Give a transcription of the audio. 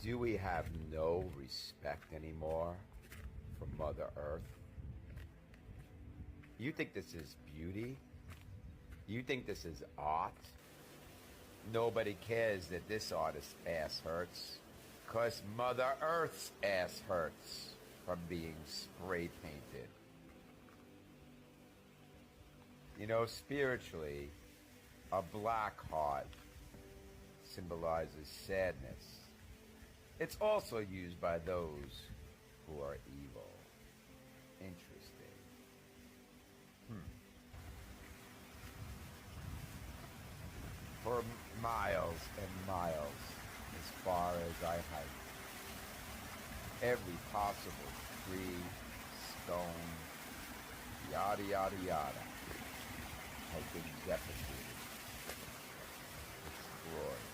Do we have no respect anymore for Mother Earth? You think this is beauty? You think this is art? Nobody cares that this artist's ass hurts, 'cause Mother Earth's ass hurts from being spray painted. You know, spiritually, a black heart symbolizes sadness. It's also used by those who are evil. Interesting. For miles and miles, as far as I hiked, every possible tree, stone, yada yada yada, has been deprecated, destroyed.